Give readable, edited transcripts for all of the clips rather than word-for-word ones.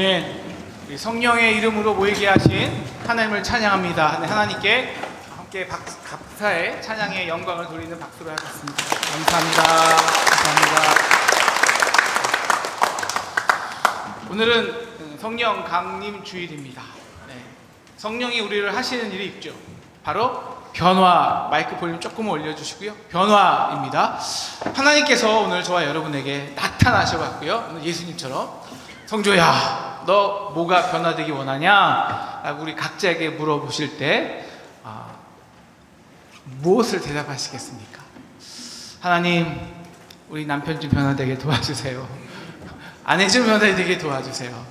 우리 성령의 이름으로 모이게 하신 하나님을 찬양합니다. 하나님께 함께 감사의 찬양의 영광을 돌리는 박수를 하겠습니다. 감사합니다. 감사합니다. 오늘은 성령 강림 주일입니다. 성령이 우리를 하시는 일이 있죠. 바로 변화. 마이크 볼륨 조금 올려주시고요. 변화입니다. 하나님께서 오늘 저와 여러분에게 나타나셔갖고요. 오늘 예수님처럼 성조야, 너 뭐가 변화되기 원하냐? 라고 우리 각자에게 물어보실 때 무엇을 대답하시겠습니까? 하나님, 우리 남편 좀 변화되게 도와주세요. 아내 좀 변화되게 도와주세요.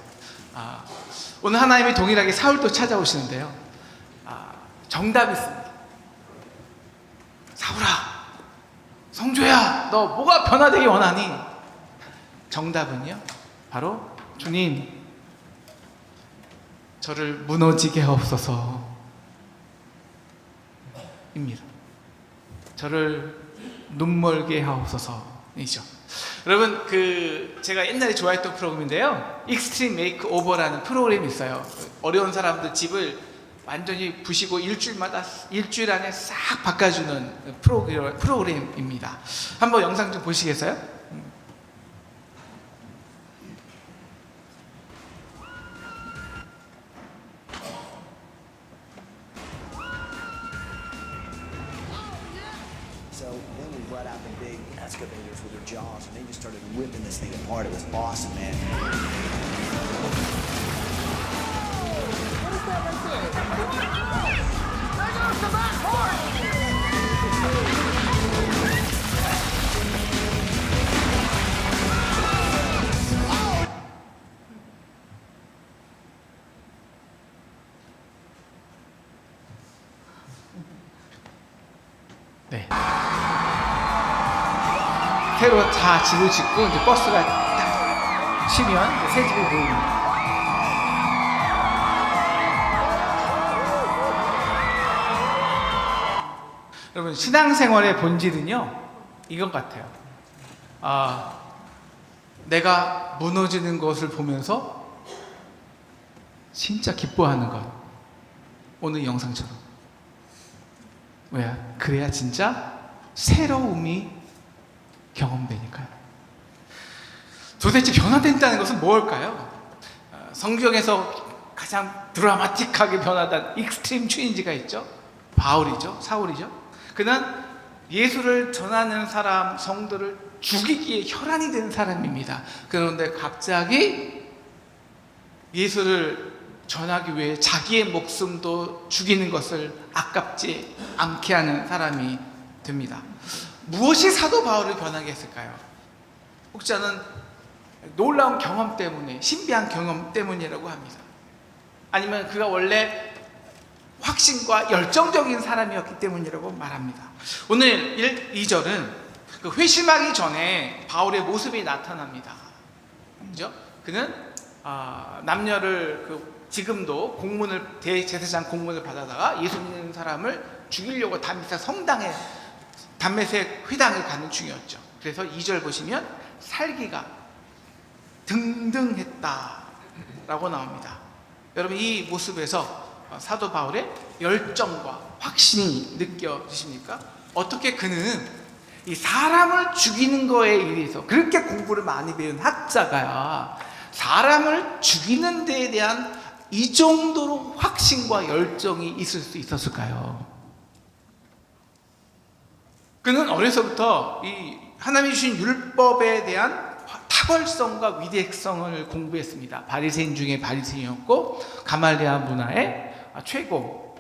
오늘 하나님이 동일하게 사울도 찾아오시는데요. 정답이 있습니다. 사울아, 성조야, 너 뭐가 변화되기 원하니? 정답은요, 바로 주님, 저를 무너지게 하옵소서 입니다. 저를 눈멀게 하옵소서이죠. 여러분, 제가 옛날에 좋아했던 프로그램인데요, 익스트림 메이크오버라는 프로그램이 있어요. 어려운 사람들 집을 완전히 부시고 일주일 안에 싹 바꿔주는 프로그램입니다. 한번 영상 좀 보시겠어요? So then we brought out the big excavators with their jaws, and they just started ripping this thing apart. It was awesome, man. What is that right there? There goes the back horse! 네. 새로 다 집을 짓고 이제 버스가 딱 쉬면 새 집에 모입니다. 여러분, 신앙생활의 본질은요, 이것 같아요. 내가 무너지는 것을 보면서 진짜 기뻐하는 것. 오늘 영상처럼. 왜? 그래야 진짜 새로움이 경험되니까요. 도대체 변화된다는 것은 뭘까요? 성경에서 가장 드라마틱하게 변화된 익스트림 체인지가 있죠. 바울이죠. 사울이죠. 그는 예수를 전하는 사람, 성도를 죽이기에 혈안이 된 사람입니다. 그런데 갑자기 예수를 전하기 위해 자기의 목숨도 죽이는 것을 아깝지 않게 하는 사람이 됩니다. 무엇이 사도 바울을 변하게 했을까요? 혹자는 놀라운 경험 때문에, 신비한 경험 때문이라고 합니다. 아니면 그가 원래 확신과 열정적인 사람이었기 때문이라고 말합니다. 오늘 2절은 회심하기 전에 바울의 모습이 나타납니다. 그죠? 그는 남녀를 지금도 공문을, 대제사장 공문을 받아다가 예수 믿는 사람을 죽이려고 담메색 회당에 가는 중이었죠. 그래서 2절 보시면 살기가 등등했다라고 나옵니다. 여러분, 이 모습에서 사도 바울의 열정과 확신이 느껴지십니까? 어떻게 그는 이 사람을 죽이는 거에 의해서, 그렇게 공부를 많이 배운 학자가 사람을 죽이는 데에 대한 이 정도로 확신과 열정이 있을 수 있었을까요? 그는 어려서부터 이 하나님이 주신 율법에 대한 탁월성과 위대성을 공부했습니다. 바리새인 중에 바리새인이었고 가말리아 문화의 최고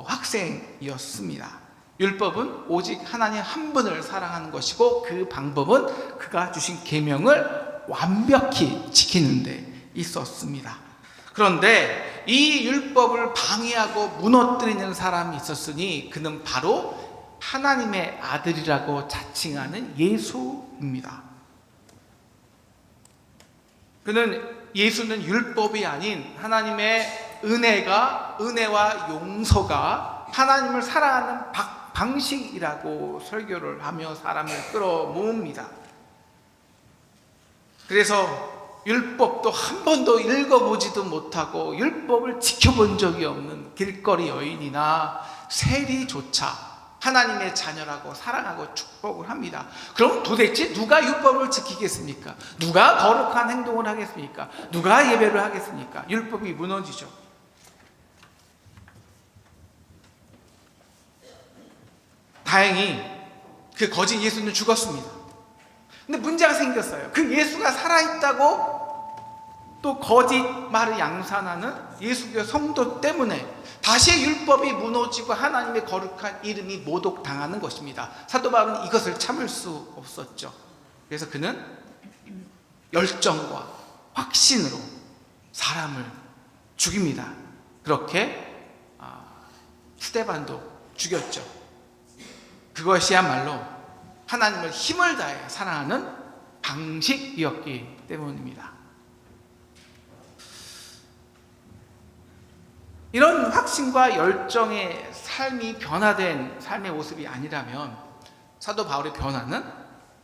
학생이었습니다. 율법은 오직 하나님 한 분을 사랑하는 것이고, 그 방법은 그가 주신 계명을 완벽히 지키는 데 있었습니다. 그런데 이 율법을 방해하고 무너뜨리는 사람이 있었으니 그는 바로 하나님의 아들이라고 자칭하는 예수입니다. 예수는 율법이 아닌 하나님의 은혜와 용서가 하나님을 사랑하는 방식이라고 설교를 하며 사람을 끌어모읍니다. 그래서 율법도 한 번도 읽어보지도 못하고 율법을 지켜본 적이 없는 길거리 여인이나 세리조차 하나님의 자녀라고 사랑하고 축복을 합니다. 그럼 도대체 누가 율법을 지키겠습니까? 누가 거룩한 행동을 하겠습니까? 누가 예배를 하겠습니까? 율법이 무너지죠. 다행히 그 거짓 예수는 죽었습니다. 근데 문제가 생겼어요. 그 예수가 살아있다고 또 거짓 말을 양산하는 예수교 성도 때문에 다시 율법이 무너지고 하나님의 거룩한 이름이 모독당하는 것입니다. 사도 바울은 이것을 참을 수 없었죠. 그래서 그는 열정과 확신으로 사람을 죽입니다. 그렇게 스데반도 죽였죠. 그것이야말로 하나님을 힘을 다해 사랑하는 방식이었기 때문입니다. 이런 확신과 열정의 삶이 변화된 삶의 모습이 아니라면 사도 바울의 변화는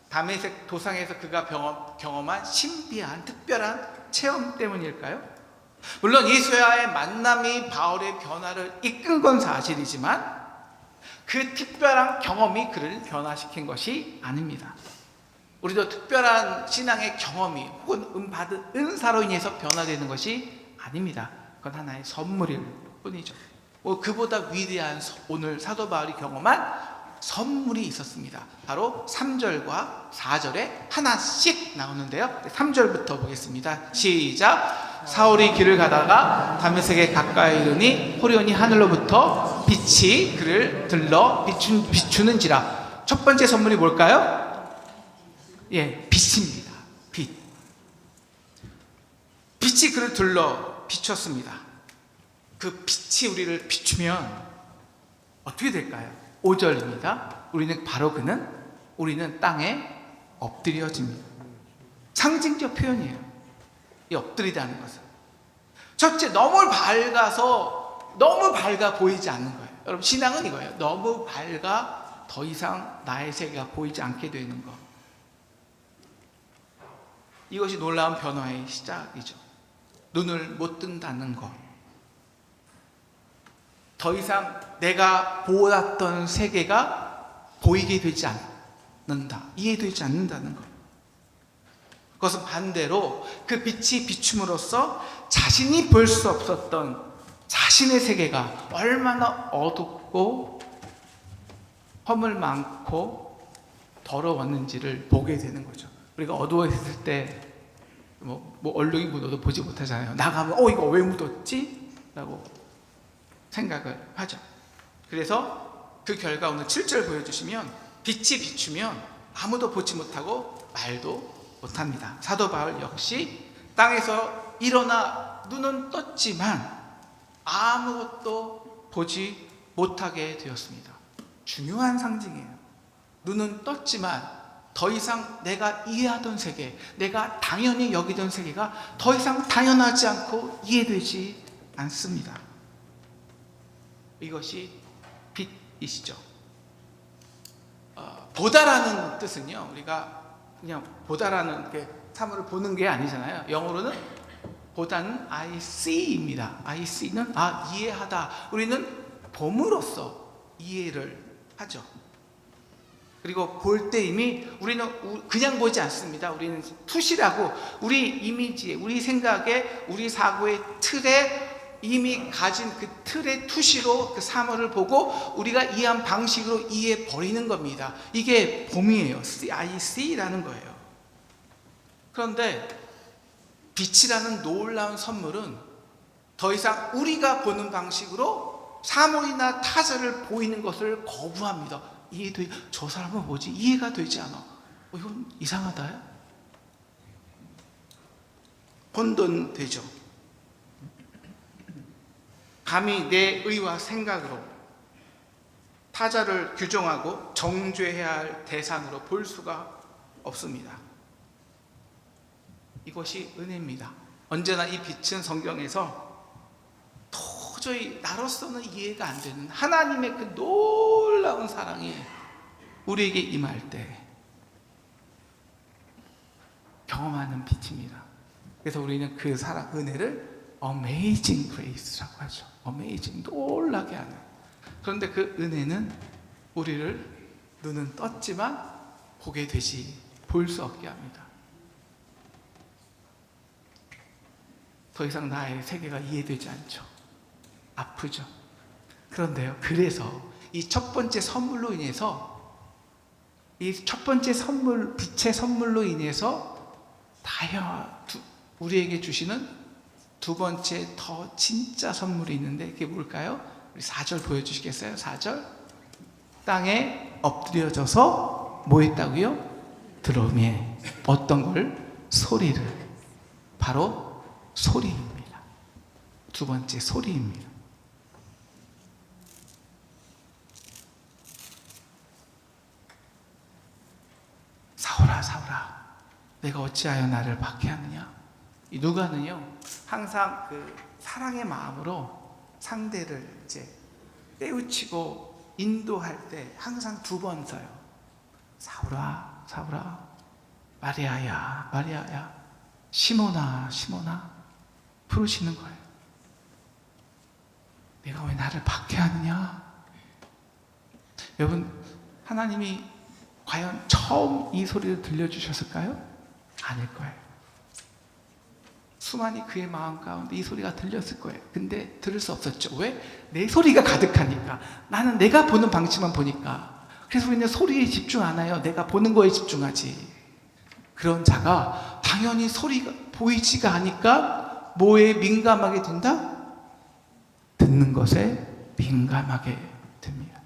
다메섹 도상에서 그가 경험한 신비한 특별한 체험 때문일까요? 물론 예수와의 만남이 바울의 변화를 이끈 건 사실이지만 그 특별한 경험이 그를 변화시킨 것이 아닙니다. 우리도 특별한 신앙의 경험이 혹은 받은 은사로 인해서 변화되는 것이 아닙니다. 그건 하나의 선물일 뿐이죠. 그보다 위대한 오늘 사도 바울이 경험한 선물이 있었습니다. 바로 3절과 4절에 하나씩 나오는데요. 3절부터 보겠습니다. 시작. 사울이 길을 가다가 다메섹에 가까이 이르니 호련히 하늘로부터 빛이 그를 들러 비추는지라. 첫 번째 선물이 뭘까요? 예, 빛입니다. 빛. 빛이 그를 들러 비췄습니다. 그 빛이 우리를 비추면 어떻게 될까요? 5절입니다. 우리는 땅에 엎드려집니다. 상징적 표현이에요. 이 엎드리다는 것은 첫째, 너무 밝아 보이지 않는 거예요. 여러분, 신앙은 이거예요. 너무 밝아 더 이상 나의 세계가 보이지 않게 되는 것. 이것이 놀라운 변화의 시작이죠. 눈을 못 뜬다는 것. 더 이상 내가 보았던 세계가 보이게 되지 않는다. 이해되지 않는다는 것. 그것은 반대로 그 빛이 비춤으로써 자신이 볼 수 없었던 자신의 세계가 얼마나 어둡고 허물 많고 더러웠는지를 보게 되는 거죠. 우리가 어두워 있을 때 얼룩이 묻어도 보지 못하잖아요. 나가면 이거 왜 묻었지? 라고 생각을 하죠. 그래서 그 결과 오늘 7절 보여주시면 빛이 비추면 아무도 보지 못하고 말도 못합니다. 사도 바울 역시 땅에서 일어나 눈은 떴지만 아무것도 보지 못하게 되었습니다. 중요한 상징이에요. 눈은 떴지만 더 이상 내가 이해하던 세계, 내가 당연히 여기던 세계가 더 이상 당연하지 않고 이해되지 않습니다. 이것이 빛이시죠. 보다라는 뜻은요, 우리가 그냥 보다라는 게 사물을 보는 게 아니잖아요. 영어로는 보다는 I see입니다. I see는 이해하다. 우리는 봄으로써 이해를 하죠. 그리고 볼 때 이미 우리는 그냥 보지 않습니다. 우리는 투시라고 우리 이미지에, 우리 생각에, 우리 사고의 틀에 이미 가진 그 틀의 투시로 그 사물을 보고 우리가 이해한 방식으로 이해해 버리는 겁니다. 이게 봄이에요. I see라는 거예요. 그런데 빛이라는 놀라운 선물은 더 이상 우리가 보는 방식으로 사물이나 타자를 보이는 것을 거부합니다. 저 사람은 뭐지? 이해가 되지 않아. 이건 이상하다. 혼돈되죠. 감히 내 의와 생각으로 타자를 규정하고 정죄해야 할 대상으로 볼 수가 없습니다. 이것이 은혜입니다. 언제나 이 빛은 성경에서 도저히 나로서는 이해가 안 되는 하나님의 그 놀라운 사랑이 우리에게 임할 때 경험하는 빛입니다. 그래서 우리는 그 사랑 은혜를 Amazing Grace라고 하죠. Amazing, 놀라게 하는. 그런데 그 은혜는 우리를 눈은 떴지만 보게 되지 볼 수 없게 합니다. 더 이상 나의 세계가 이해되지 않죠. 아프죠. 그런데요, 그래서 이 첫 번째 선물로 인해서, 이 첫 번째 선물, 빛의 선물로 인해서 우리에게 주시는 두 번째 더 진짜 선물이 있는데, 그게 뭘까요? 우리 4절 보여주시겠어요? 4절. 땅에 엎드려져서 뭐 했다고요? 드러미에 어떤 걸? 소리를. 바로 소리입니다. 두 번째 소리입니다. 사울아, 사울아, 내가 어찌하여 나를 박해하느냐? 이 누가는요, 항상 그 사랑의 마음으로 상대를 이제 깨우치고 인도할 때 항상 두 번 써요. 사울아, 사울아, 마리아야, 마리아야, 시몬아, 시몬아, 부르시는 거예요. 내가 왜 나를 박해하느냐? 여러분, 하나님이 과연 처음 이 소리를 들려주셨을까요? 아닐 거예요. 수많이 그의 마음 가운데 이 소리가 들렸을 거예요. 근데 들을 수 없었죠. 왜? 내 소리가 가득하니까. 나는 내가 보는 방치만 보니까. 그래서 우리는 소리에 집중 안 해요. 내가 보는 거에 집중하지. 그런 자가 당연히 소리가 보이지가 않으니까 뭐에 민감하게 된다? 듣는 것에 민감하게 됩니다.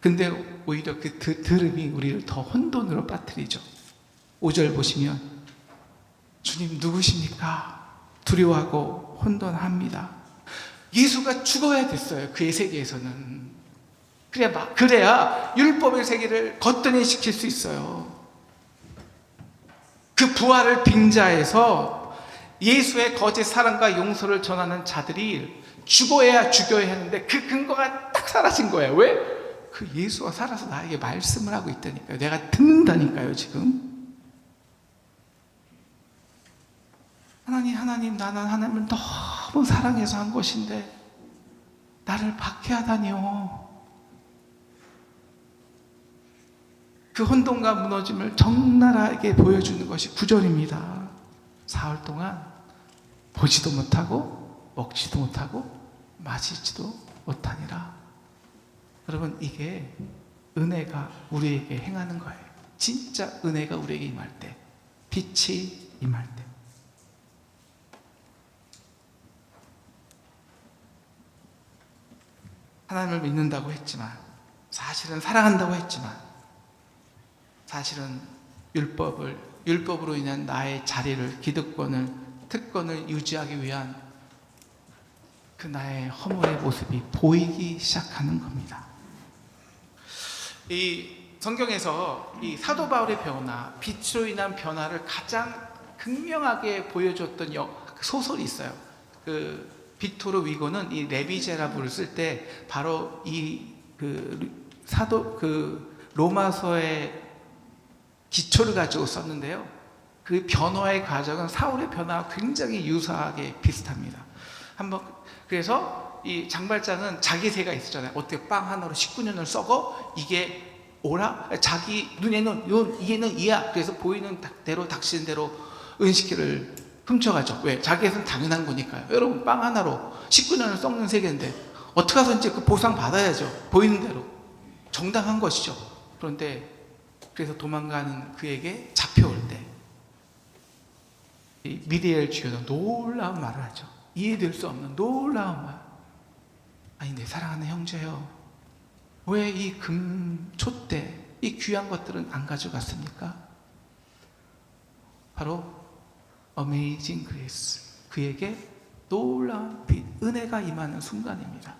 근데 오히려 그 들음이 우리를 더 혼돈으로 빠뜨리죠. 5절 보시면 주님 누구십니까? 두려워하고 혼돈합니다. 예수가 죽어야 됐어요. 그의 세계에서는. 그래야 율법의 세계를 거뜬히시킬 수 있어요. 그 부활을 빙자해서 예수의 거짓 사랑과 용서를 전하는 자들이 죽어야 죽여야 했는데 그 근거가 딱 사라진 거예요. 왜? 그 예수가 살아서 나에게 말씀을 하고 있다니까요. 내가 듣는다니까요, 지금. 하나님, 나는 하나님을 너무 사랑해서 한 것인데 나를 박해하다니요. 그 혼돈과 무너짐을 적나라하게 보여주는 것이 9절입니다. 사흘 동안 보지도 못하고 먹지도 못하고 마시지도 못하니라. 여러분, 이게 은혜가 우리에게 행하는 거예요. 진짜 은혜가 우리에게 임할 때, 빛이 임할 때. 하나님을 믿는다고 했지만, 사실은 사랑한다고 했지만, 사실은 율법으로 인한 나의 자리를, 기득권을, 특권을 유지하기 위한 그 나의 허물의 모습이 보이기 시작하는 겁니다. 이 성경에서 이 사도 바울의 변화, 빛으로 인한 변화를 가장 극명하게 보여줬던 소설이 있어요. 그 빅토르 위고는 이 레미제라블을 쓸 때 바로 로마서의 기초를 가지고 썼는데요. 그 변화의 과정은 사울의 변화와 굉장히 유사하게 비슷합니다. 그래서 이 장발장은 자기 새가 있었잖아요. 어떻게 빵 하나로 19년을 썩어? 이게 오라? 자기 눈에는 이해는 이야. 그래서 보이는 대로 닥치는 대로 은식기를 훔쳐가죠. 왜? 자기에서는 당연한 거니까요. 여러분, 빵 하나로 19년을 썩는 세계인데 어떻게 해서든지 그 보상 받아야죠. 보이는 대로. 정당한 것이죠. 그런데 그래서 도망가는 그에게 잡혀올 때 미리엘 주교는 놀라운 말을 하죠. 이해될 수 없는 놀라운 말. 아니, 내 사랑하는 형제요, 왜 이 촛대, 이 귀한 것들은 안 가져갔습니까? 바로 Amazing Grace, 그에게 놀라운 빛, 은혜가 임하는 순간입니다.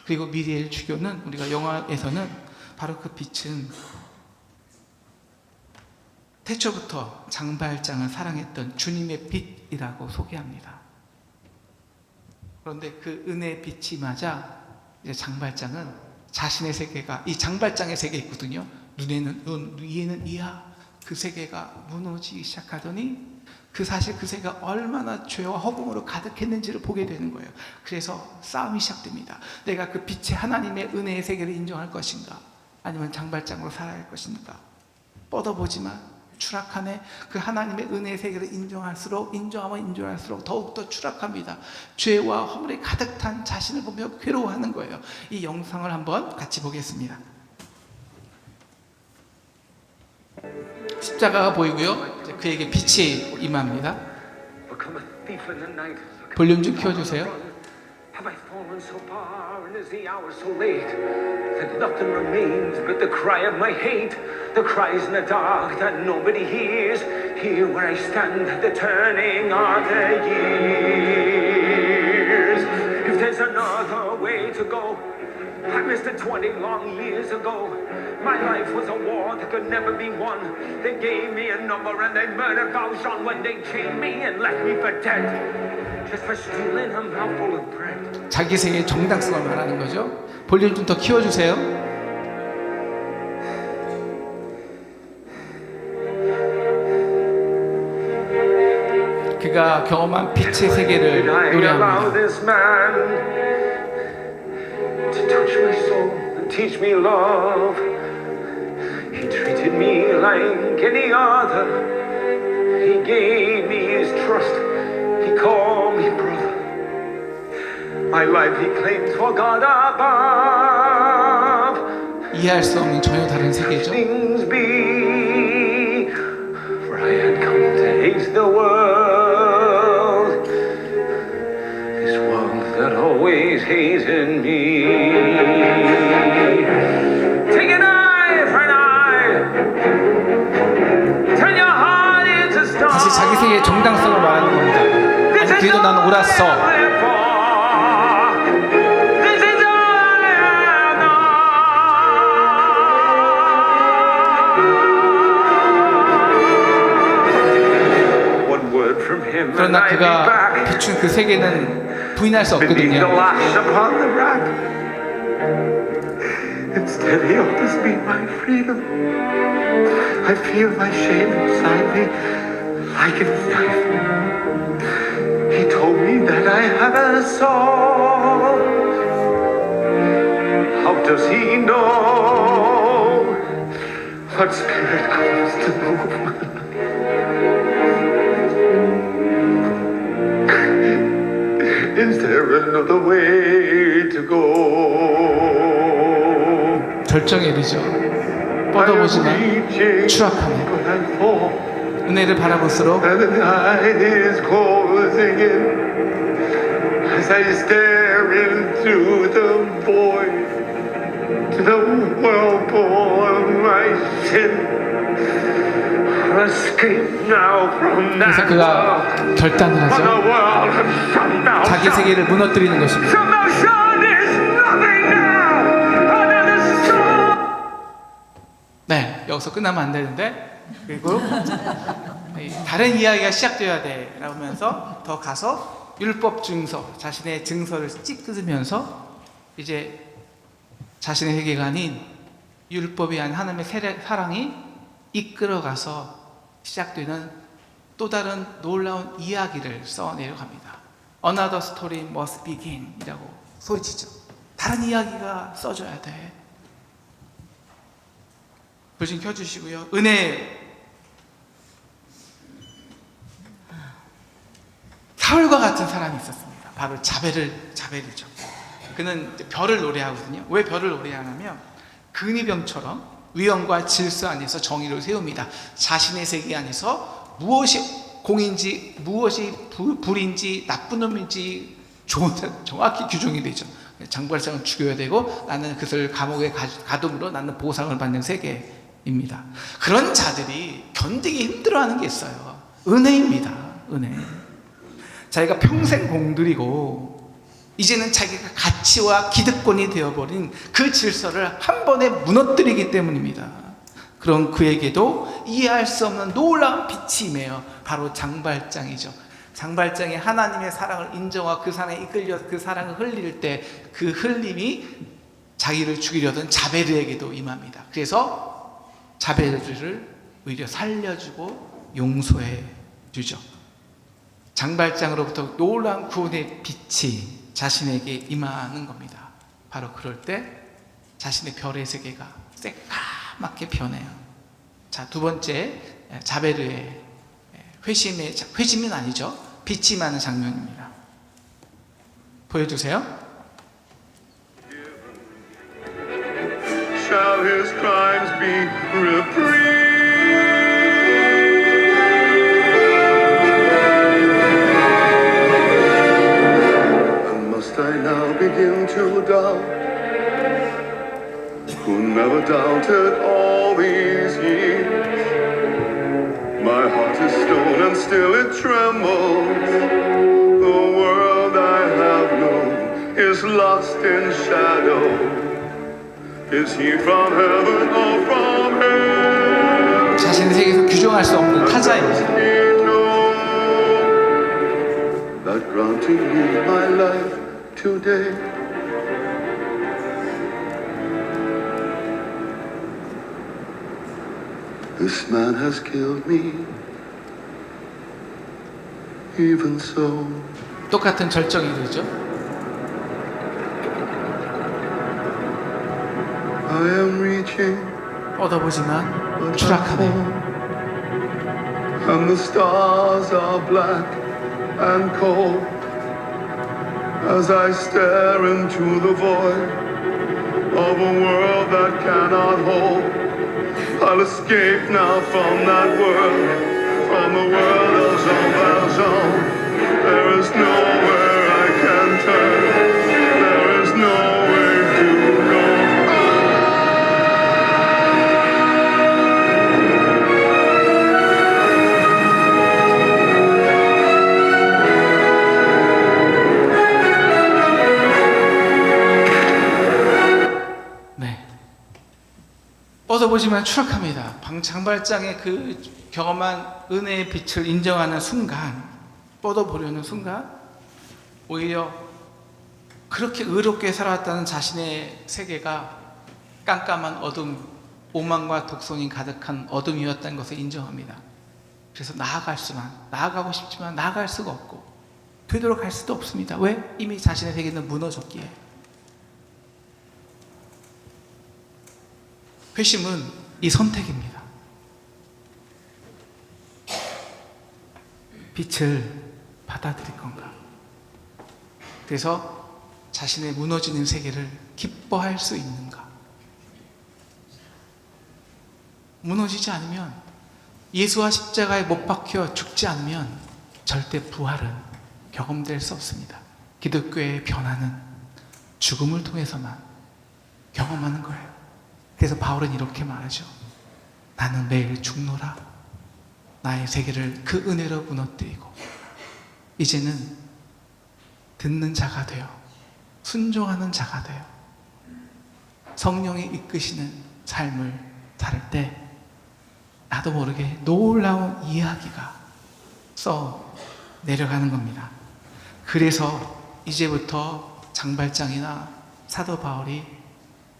그리고 미리엘 주교는, 우리가 영화에서는 바로 그 빛은 태초부터 장발장을 사랑했던 주님의 빛이라고 소개합니다. 그런데 그 은혜의 빛이 맞아 이제 장발장은 자신의 세계가, 이 장발장의 세계 있거든요. 눈에는 눈, 위에는 이하, 그 세계가 무너지기 시작하더니 그 사실 그 세계가 얼마나 죄와 허공으로 가득했는지를 보게 되는 거예요. 그래서 싸움이 시작됩니다. 내가 그 빛의 하나님의 은혜의 세계를 인정할 것인가, 아니면 장발장으로 살아야 할 것인가. 뻗어보지만 추락하네. 그 하나님의 은혜의 세계를 인정할수록 더욱더 추락합니다. 죄와 허물이 가득 탄 자신을 보며 괴로워하는 거예요. 이 영상을 한번 같이 보겠습니다. 십자가가 보이고요. 이제 그에게 빛이 임합니다. 볼륨 좀 키워주세요. Have I fallen so far and is the hour so late that nothing remains but the cry of my hate, the cries in the dark that nobody hears, here where I stand at the turning of the years. If there's another way to go, I missed it 20 long years ago. My life was a war that could never be won. They gave me a number and they murdered Valjean when they chained me and left me for dead, just for stealing a mouthful of bread. 자기 세계의 정당성을 말하는 거죠. 볼륨 좀 더 키워주세요. 그가 경험한 빛의 세계를 노래합니다. To touch my soul and teach me love. He treated me like any other. He gave me his trust. He called me brother. My life he claims for God above. 이해할 수 없는 전혀 다른 세계죠. Things be, for I had come to hate the world. This world that always hated me. Take an eye for an eye. Turn your heart into stone. 다시 자기 세계의 정당성을 말하는 겁니다. 아니 그래도 난 옳았어. 그러나 그가 비춘 그 세계는 부인할 수 없거든요. Instead, he offers me my freedom. I feel my shame inside me like a knife. He told me that I have a soul. How does he know what spirit comes to move my life? Is there another way to go? 절정에 이르죠. 뻗어보지만 추락하네. 은혜를 바라볼수록 And the night is closing in as I stare into the void, to the whirlpool of my sin. Escape now from 그래서 that 그가 world. 결단을 For the 하죠. world of 자기 세계를 무너뜨리는 것입니다. Salvation is nothing now under the sun. 네, 여기서 끝나면 안 되는데, 그리고 다른 이야기가 시작되어야 돼 라면서 더 가서 율법 증서, 자신의 증서를 찢으면서 이제 자신의 세계가 아닌 율법이 아닌 하나님의 사랑이 이끌어가서 시작되는 또 다른 놀라운 이야기를 써내려 갑니다. Another story must begin 이라고 소리치죠. 다른 이야기가 써줘야 돼. 불신 켜주시고요. 은혜. 사울과 같은 사람이 있었습니다. 바로 자벨이죠. 그는 별을 노래하거든요. 왜 별을 노래하냐면 근위병처럼 위엄과 질서 안에서 정의를 세웁니다. 자신의 세계 안에서 무엇이 공인지 무엇이 불인지 나쁜 놈인지 좋은 정확히 규정이 되죠. 장발장을 죽여야 되고 나는 그것을 감옥에 가둠으로 나는 보상을 받는 세계입니다. 그런 자들이 견디기 힘들어하는 게 있어요. 은혜입니다. 은혜. 자기가 평생 공들이고 이제는 자기가 가치와 기득권이 되어버린 그 질서를 한 번에 무너뜨리기 때문입니다. 그런 그에게도 이해할 수 없는 놀라운 빛이 임해요. 바로 장발장이죠. 장발장이 하나님의 사랑을 인정하고 그 사랑에 이끌려 그 사랑을 흘릴 때 그 흘림이 자기를 죽이려던 자베르에게도 임합니다. 그래서 자베르를 오히려 살려주고 용서해 주죠. 장발장으로부터 놀라운 구원의 빛이 자신에게 임하는 겁니다. 바로 그럴 때 자신의 별의 세계가 새까맣게 변해요. 자, 두 번째, 자베르의 회심은 아니죠. 빛이 임하는 장면입니다. 보여주세요. Shall his crimes be reprieved? And must I now begin to doubt? Who never doubted all these years? My heart is stone and still it trembles. The world I have known is lost in shadow. Is he from heaven or from hell? 자신의 세계에서 규정할 수 없는 타자입니다. He knows that granting me my life today, this man has killed me. Even so. 똑같은 절정이 되죠. I am reaching 뻗어보지만 a black 추락하네. hole, and the stars are black and cold as I stare into the void of a world that cannot hold. I'll escape now from that world, from the world of Jean Valjean. There is nowhere I can turn. There is no way to go. 네. 뻗어보지만 추락합니다. 장발장의 그 경험한 은혜의 빛을 인정하는 순간, 뻗어보려는 순간, 오히려 그렇게 의롭게 살아왔다는 자신의 세계가 깜깜한 어둠, 오만과 독선이 가득한 어둠이었다는 것을 인정합니다. 그래서 나아가고 싶지만 나아갈 수가 없고 되도록 할 수도 없습니다. 왜? 이미 자신의 세계는 무너졌기에. 회심은 이 선택입니다. 빛을 받아들일 건가? 그래서 자신의 무너지는 세계를 기뻐할 수 있는가? 무너지지 않으면, 예수와 십자가에 못 박혀 죽지 않으면 절대 부활은 경험될 수 없습니다. 기독교의 변화는 죽음을 통해서만 경험하는 거예요. 그래서 바울은 이렇게 말하죠. 나는 매일 죽노라. 나의 세계를 그 은혜로 무너뜨리고 이제는 듣는 자가 되어 순종하는 자가 되어 성령이 이끄시는 삶을 살 때 나도 모르게 놀라운 이야기가 써 내려가는 겁니다. 그래서 이제부터 장발장이나 사도 바울이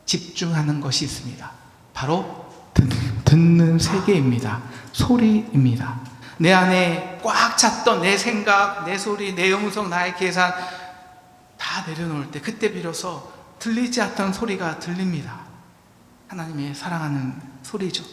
집중하는 것이 있습니다. 바로 듣는 세계입니다. 소리입니다. 내 안에 꽉 찼던 내 생각, 내 소리, 내 음성, 나의 계산 다 내려놓을 때 그때 비로소 들리지 않던 소리가 들립니다. 하나님의 사랑하는 소리죠.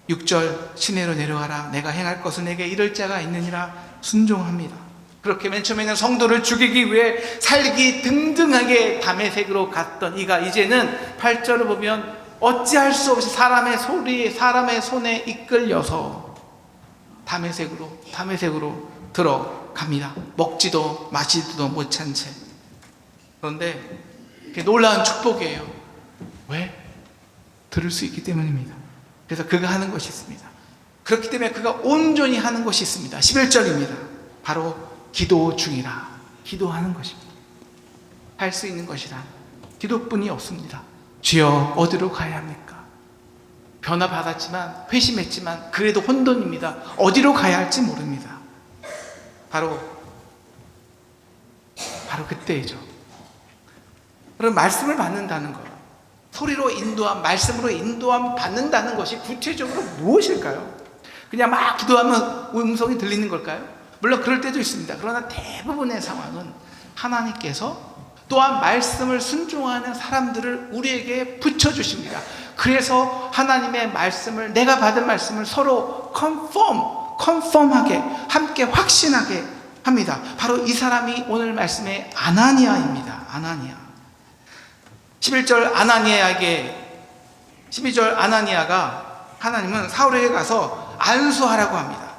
6절 시내로 내려가라. 내가 행할 것은 내게 이를 자가 있느니라. 순종합니다. 그렇게 맨 처음에는 성도를 죽이기 위해 살기 등등하게 다메섹으로 갔던 이가 이제는 8절을 보면 어찌할 수 없이 사람의 소리에, 사람의 손에 이끌려서 다메섹으로 들어갑니다. 먹지도 마시지도 못한 채. 그런데 그게 놀라운 축복이에요. 왜? 들을 수 있기 때문입니다. 그래서 그가 하는 것이 있습니다. 그렇기 때문에 그가 온전히 하는 것이 있습니다. 11절입니다. 바로 기도 중이라. 기도하는 것입니다. 할 수 있는 것이란 기도뿐이 없습니다. 주여 어디로 가야 합니까? 변화받았지만 회심했지만 그래도 혼돈입니다. 어디로 가야 할지 모릅니다. 바로 그때이죠. 그럼 말씀을 받는다는 것, 소리로 인도함, 말씀으로 인도함 받는다는 것이 구체적으로 무엇일까요? 그냥 막 기도하면 음성이 들리는 걸까요? 물론 그럴 때도 있습니다. 그러나 대부분의 상황은 하나님께서 또한 말씀을 순종하는 사람들을 우리에게 붙여주십니다. 그래서 하나님의 말씀을, 내가 받은 말씀을 서로 컨펌하게, 함께 확신하게 합니다. 바로 이 사람이 오늘 말씀의 아나니아입니다. 아나니아. 12절 아나니아가 하나님은 사울에게 가서 안수하라고 합니다.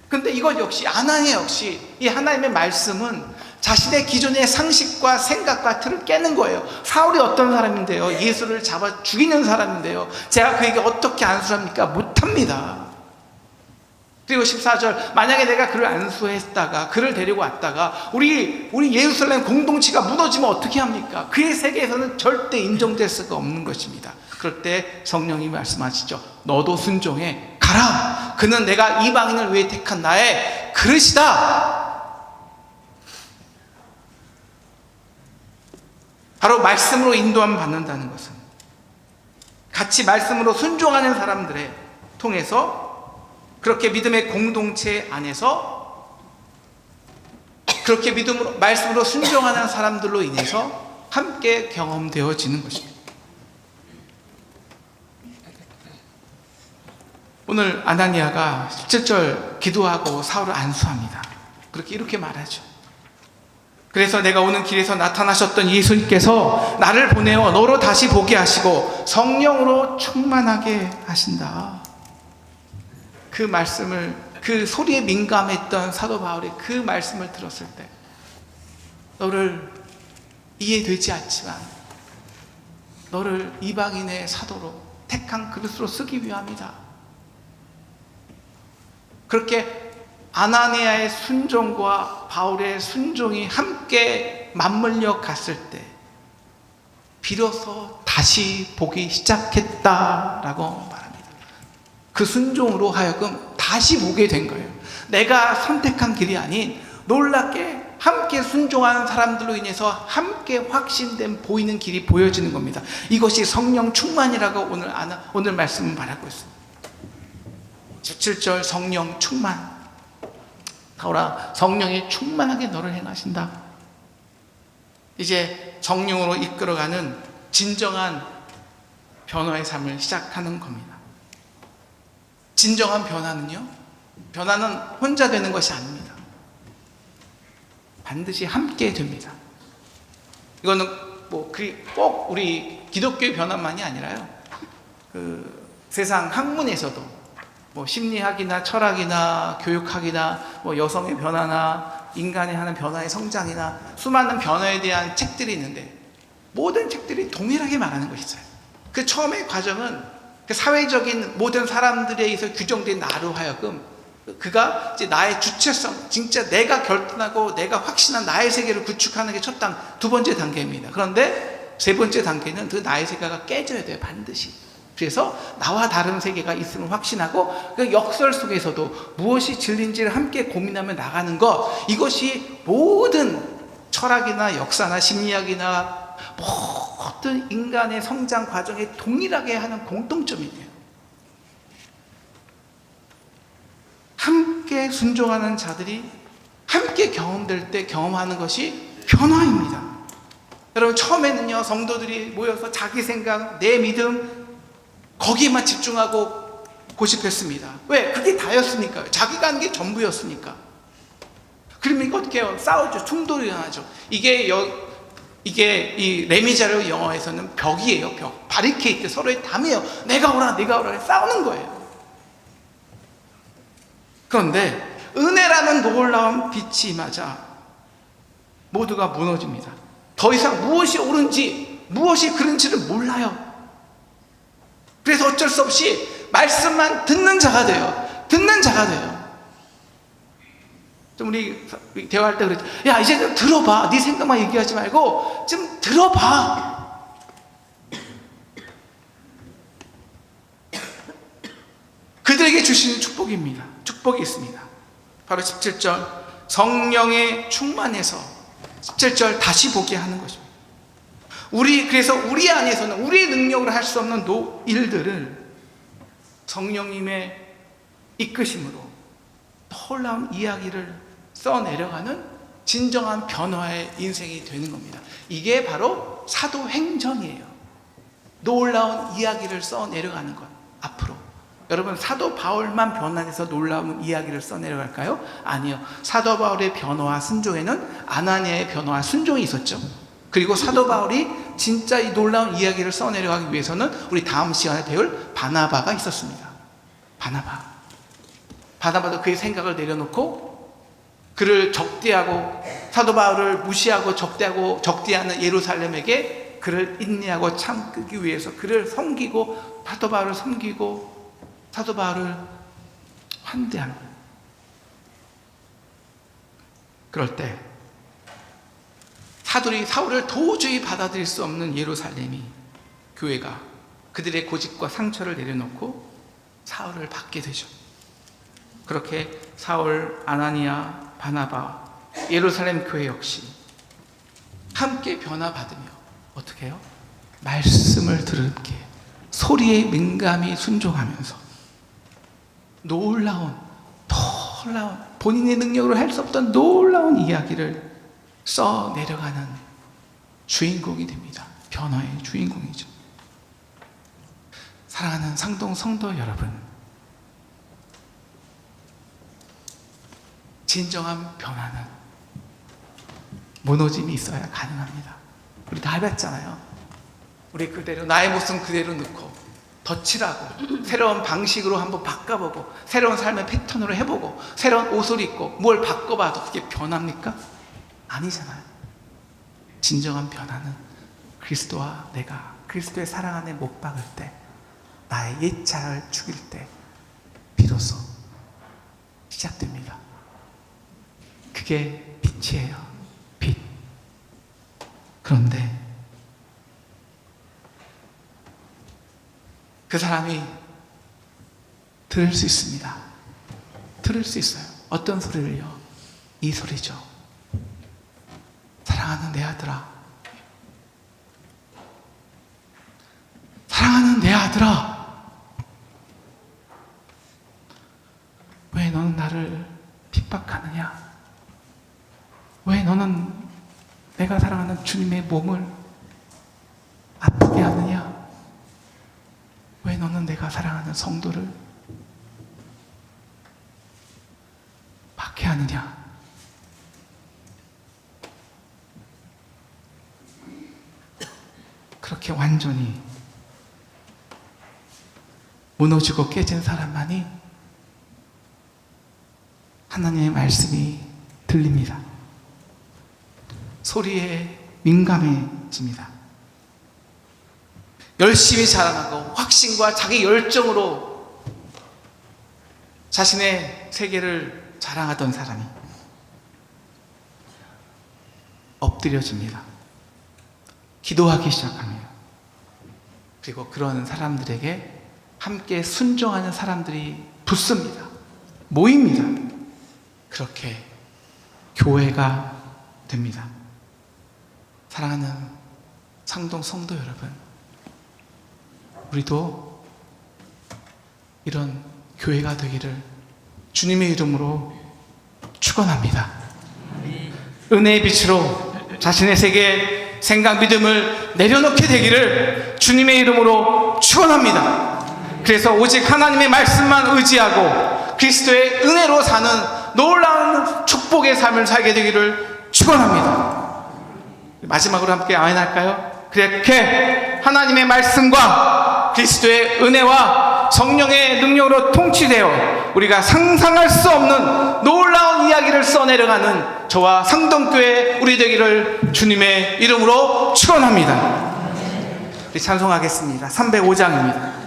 근데 이것 역시, 아나니아 역시 이 하나님의 말씀은 자신의 기존의 상식과 생각과 틀을 깨는 거예요. 사울이 어떤 사람인데요? 예수를 잡아 죽이는 사람인데요. 제가 그에게 어떻게 안수합니까? 못합니다. 그리고 14절, 만약에 내가 그를 안수했다가 그를 데리고 왔다가 우리 예루살렘 공동체가 무너지면 어떻게 합니까? 그의 세계에서는 절대 인정될 수가 없는 것입니다. 그럴 때 성령이 말씀하시죠. 너도 순종해 가라. 그는 내가 이방인을 위해 택한 나의 그릇이다. 바로 말씀으로 인도함을 받는다는 것은 같이 말씀으로 순종하는 사람들에 통해서, 그렇게 믿음의 공동체 안에서 그렇게 말씀으로 순종하는 사람들로 인해서 함께 경험되어지는 것입니다. 오늘 아나니아가 17절 기도하고 사울을 안수합니다. 이렇게 말하죠. 그래서 내가 오는 길에서 나타나셨던 예수님께서 나를 보내어 너로 다시 보게 하시고 성령으로 충만하게 하신다. 그 말씀을, 그 소리에 민감했던 사도 바울이 그 말씀을 들었을 때, 너를 이해되지 않지만 너를 이방인의 사도로 택한 그릇으로 쓰기 위함이다. 그렇게 아나니아의 순종과 바울의 순종이 함께 맞물려 갔을 때 비로소 다시 보기 시작했다라고 말합니다. 그 순종으로 하여금 다시 보게 된 거예요. 내가 선택한 길이 아닌 놀랍게 함께 순종하는 사람들로 인해서 함께 확신된 보이는 길이 보여지는 겁니다. 이것이 성령 충만이라고 오늘 말씀은 말하고 있습니다. 17절 성령 충만. 사울아, 성령이 충만하게 너를 행하신다. 이제 성령으로 이끌어가는 진정한 변화의 삶을 시작하는 겁니다. 진정한 변화는요, 변화는 혼자 되는 것이 아닙니다. 반드시 함께 됩니다. 이거는 꼭 우리 기독교의 변화만이 아니라요, 세상 학문에서도 심리학이나 철학이나 교육학이나 여성의 변화나 인간이 하는 변화의 성장이나 수많은 변화에 대한 책들이 있는데 모든 책들이 동일하게 말하는 것이 있어요. 그 처음의 과정은 그 사회적인 모든 사람들에 의해서 규정된 나로 하여금 그가 이제 나의 주체성, 진짜 내가 결단하고 내가 확신한 나의 세계를 구축하는 게 두 번째 단계입니다. 그런데 세 번째 단계는 그 나의 세계가 깨져야 돼요, 반드시. 그래서 나와 다른 세계가 있음을 확신하고 그 역설 속에서도 무엇이 진리인지를 함께 고민하며 나가는 것, 이것이 모든 철학이나 역사나 심리학이나 모든 인간의 성장 과정에 동일하게 하는 공통점이에요. 함께 순종하는 자들이 함께 경험될 때 경험하는 것이 변화입니다. 여러분, 처음에는요, 성도들이 모여서 자기 생각, 내 믿음, 거기에만 집중하고 고집했습니다. 왜? 그게 다였으니까요. 자기가 하는 게 전부였으니까. 그러면 이거 어떻게 해요? 싸우죠. 충돌이 일어나죠. 이게 이 레미자르 영어에서는 벽이에요. 벽. 바리케이트, 서로의 담이에요. 내가 오라 싸우는 거예요. 그런데 은혜라는 놀라운 빛이 임하자 모두가 무너집니다. 더 이상 무엇이 옳은지 무엇이 그른지를 몰라요. 그래서 어쩔 수 없이 말씀만 듣는 자가 돼요. 좀 우리 대화할 때 그랬죠. 야, 이제 좀 들어봐. 네 생각만 얘기하지 말고 좀 들어봐. 그들에게 주시는 축복입니다. 축복이 있습니다. 바로 17절 성령에 충만해서 17절 다시 보게 하는 것입니다. 그래서 우리 안에서는 우리의 능력으로 할 수 없는 일들을 성령님의 이끄심으로 놀라운 이야기를 써내려가는 진정한 변화의 인생이 되는 겁니다. 이게 바로 사도행전이에요. 놀라운 이야기를 써내려가는 것. 앞으로 여러분, 사도 바울만 변화해서 놀라운 이야기를 써내려갈까요? 아니요. 사도 바울의 변화와 순종에는 아나니아의 변화와 순종이 있었죠. 그리고 사도 바울이 진짜 이 놀라운 이야기를 써내려가기 위해서는 우리 다음 시간에 배울 바나바가 있었습니다. 바나바도 그의 생각을 내려놓고 그를 적대하고, 사도 바울을 무시하고 적대하는 예루살렘에게 그를 인내하고 참기 위해서 그를 섬기고, 사도 바울을 섬기고 사도 바울을 환대하는 거예요. 그럴 때 사도들이 사울을 도저히 받아들일 수 없는 예루살렘이, 교회가 그들의 고집과 상처를 내려놓고 사울을 받게 되죠. 그렇게 사울, 아나니아, 바나바, 예루살렘 교회 역시 함께 변화받으며 어떻게 해요? 말씀을 들을게 소리에 민감히 순종하면서 놀라운 본인의 능력으로 할 수 없던 놀라운 이야기를 써내려가는 주인공이 됩니다. 변화의 주인공이죠. 사랑하는 상동 성도 여러분, 진정한 변화는 무너짐이 있어야 가능합니다. 우리 다 해봤잖아요. 우리 그대로, 나의 모습 그대로 넣고 덧칠하고 새로운 방식으로 한번 바꿔보고 새로운 삶의 패턴으로 해보고 새로운 옷을 입고 뭘 바꿔봐도 그게 변합니까? 아니잖아요. 진정한 변화는 그리스도와 내가 그리스도의 사랑 안에 못 박을 때, 나의 옛자를 죽일 때 비로소 시작됩니다. 그게 빛이에요. 빛. 그런데 그 사람이 들을 수 있습니다. 들을 수 있어요. 어떤 소리를요? 이 소리죠. 사랑하는 내 아들아, 사랑하는 내 아들아, 왜 너는 나를 핍박하느냐? 왜 너는 내가 사랑하는 주님의 몸을 아프게 하느냐? 왜 너는 내가 사랑하는 성도를 박해하느냐? 그렇게 완전히 무너지고 깨진 사람만이 하나님의 말씀이 들립니다. 소리에 민감해집니다. 열심히 자라나고 확신과 자기 열정으로 자신의 세계를 자랑하던 사람이 엎드려집니다. 기도하기 시작합니다. 그리고 그런 사람들에게 함께 순종하는 사람들이 붙습니다. 모입니다. 그렇게 교회가 됩니다. 사랑하는 상동 성도 여러분, 우리도 이런 교회가 되기를 주님의 이름으로 축원합니다. 은혜의 빛으로 자신의 세계, 생각, 믿음을 내려놓게 되기를 주님의 이름으로 축원합니다. 그래서 오직 하나님의 말씀만 의지하고 그리스도의 은혜로 사는 놀라운 축복의 삶을 살게 되기를 축원합니다. 마지막으로 함께 아멘할까요? 그렇게 하나님의 말씀과 그리스도의 은혜와 성령의 능력으로 통치되어 우리가 상상할 수 없는 놀라운 이야기를 써내려가는 저와 상동교회 우리 되기를 주님의 이름으로 축원합니다. 우리 찬송하겠습니다. 305장입니다.